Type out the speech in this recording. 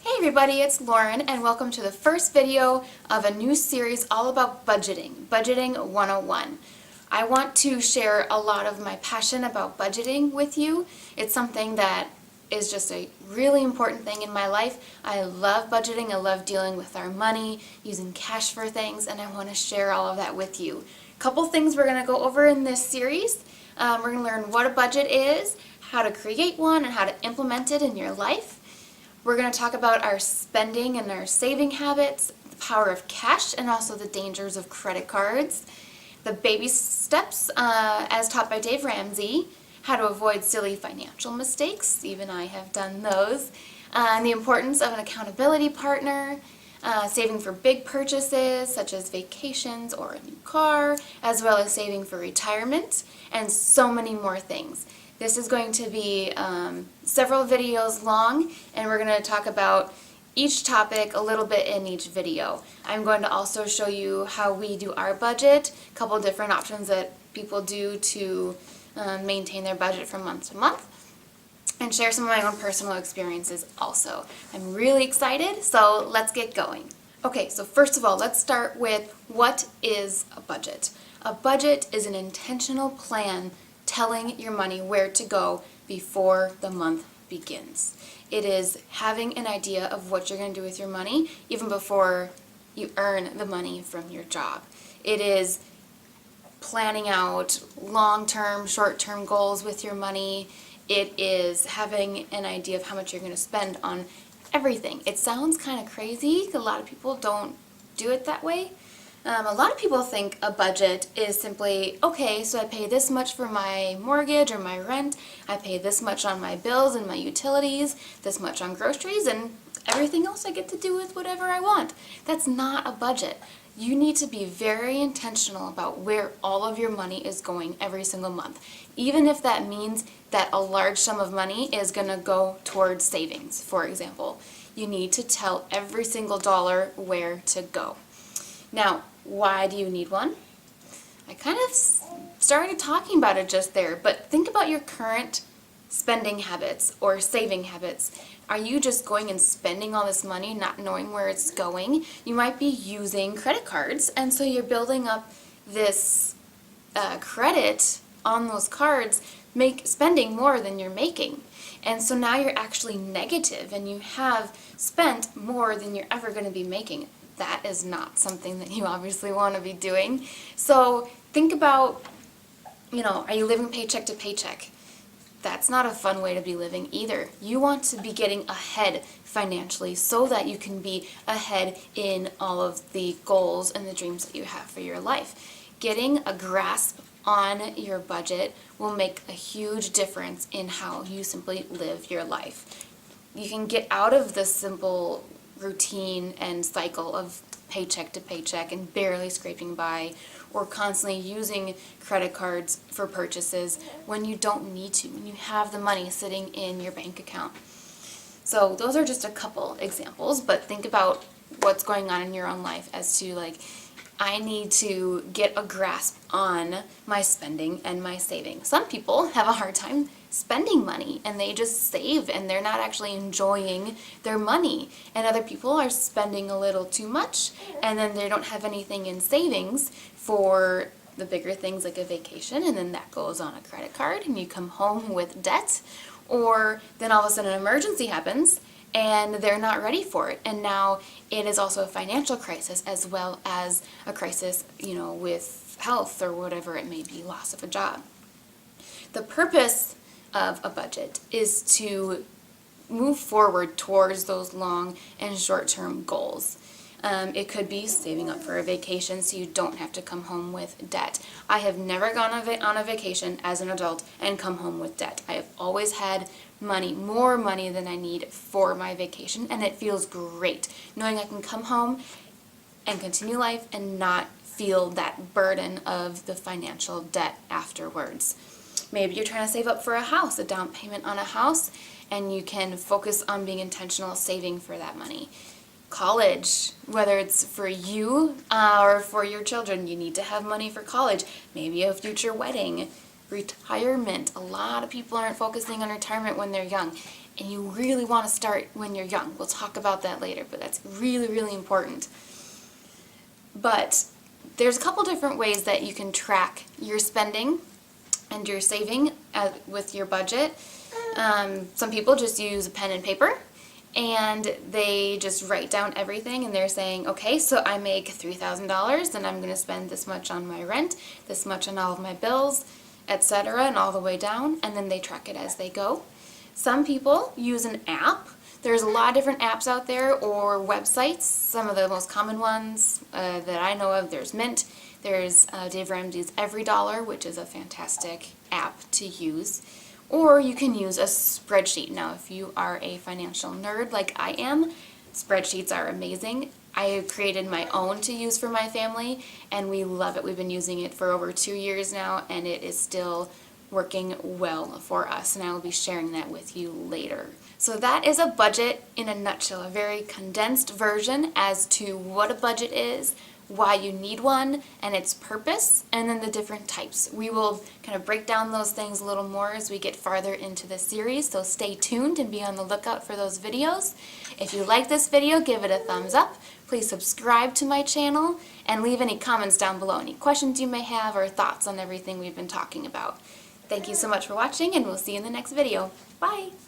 Hey everybody, it's Lauren and welcome to the first video of a new series all about budgeting, Budgeting 101. I want to share a lot of my passion about budgeting with you. It's something that is just a really important thing in my life. I love budgeting, I love dealing with our money, using cash for things, and I want to share all of that with you. A couple things we're going to go over in this series. We're going to learn what a budget is, how to create one, and how to implement it in your life. We're going to talk about our spending and our saving habits, the power of cash, and also the dangers of credit cards, the baby steps as taught by Dave Ramsey, how to avoid silly financial mistakes, even I have done those, and the importance of an accountability partner, saving for big purchases such as vacations or a new car, as well as saving for retirement, and so many more things. This is going to be several videos long, and we're going to talk about each topic a little bit in each video. I'm going to also show you how we do our budget, a couple different options that people do to maintain their budget from month to month, and share some of my own personal experiences also. I'm really excited, so let's get going. Okay, so first of all, let's start with what is a budget? A budget is an intentional plan telling your money where to go before the month begins. It is having an idea of what you're going to do with your money even before you earn the money from your job. It is planning out long-term, short-term goals with your money. It is having an idea of how much you're going to spend on everything. It sounds kind of crazy. A lot of people don't do it that way. A lot of people think a budget is simply, okay, so I pay this much for my mortgage or my rent, I pay this much on my bills and my utilities, this much on groceries, and everything else I get to do with whatever I want. That's not a budget. You need to be very intentional about where all of your money is going every single month, even if that means that a large sum of money is going to go towards savings, for example. You need to tell every single dollar where to go. Now, why do you need one? I kind of started talking about it just there, but think about your current spending habits or saving habits. Are you just going and spending all this money not knowing where it's going? You might be using credit cards, and so you're building up this credit on those cards, spending more than you're making. And so now you're actually negative and you have spent more than you're ever going to be making. That is not something that you obviously want to be doing. So think about, are you living paycheck to paycheck? That's not a fun way to be living either. You want to be getting ahead financially so that you can be ahead in all of the goals and the dreams that you have for your life. Getting a grasp on your budget will make a huge difference in how you simply live your life. You can get out of this simple routine and cycle of paycheck to paycheck and barely scraping by, or constantly using credit cards for purchases when you don't need to, when you have the money sitting in your bank account. So those are just a couple examples, but think about what's going on in your own life as to I need to get a grasp on my spending and my saving. Some people have a hard time spending money and they just save and they're not actually enjoying their money. And other people are spending a little too much and then they don't have anything in savings for the bigger things like a vacation, and then that goes on a credit card and you come home with debt. Or then all of a sudden an emergency happens and they're not ready for it. And now it is also a financial crisis as well as a crisis, with health or whatever it may be, loss of a job. The purpose of a budget is to move forward towards those long and short-term goals. It could be saving up for a vacation so you don't have to come home with debt. I have never gone on a vacation as an adult and come home with debt. I have always had money, more money than I need for my vacation, and it feels great knowing I can come home and continue life and not feel that burden of the financial debt afterwards. Maybe you're trying to save up for a house, a down payment on a house, and you can focus on being intentional saving for that money. College, whether it's for you or for your children, you need to have money for college, maybe a future wedding, retirement. A lot of people aren't focusing on retirement when they're young. and you really want to start when you're young. We'll talk about that later, but that's really, really important. But there's a couple different ways that you can track your spending and your saving with your budget. Some people just use a pen and paper, and they just write down everything, and they're saying, okay, so I make $3,000 and I'm going to spend this much on my rent, this much on all of my bills, etc., and all the way down, and then they track it as they go. Some people use an app. There's a lot of different apps out there, or websites. Some of the most common ones that I know of, there's Mint, there's Dave Ramsey's Every Dollar, which is a fantastic app to use. Or you can use a spreadsheet. Now, if you are a financial nerd like I am, spreadsheets are amazing. I have created my own to use for my family, and we love it. We've been using it for over 2 years now, and it is still working well for us, and I will be sharing that with you later. So that is a budget in a nutshell, a very condensed version as to what a budget is, why you need one, and its purpose, and then the different types. We will kind of break down those things a little more as we get farther into the series, so stay tuned and be on the lookout for those videos. If you like this video, give it a thumbs up. Please subscribe to my channel and leave any comments down below, any questions you may have or thoughts on everything we've been talking about. Thank you so much for watching, and we'll see you in the next video. Bye!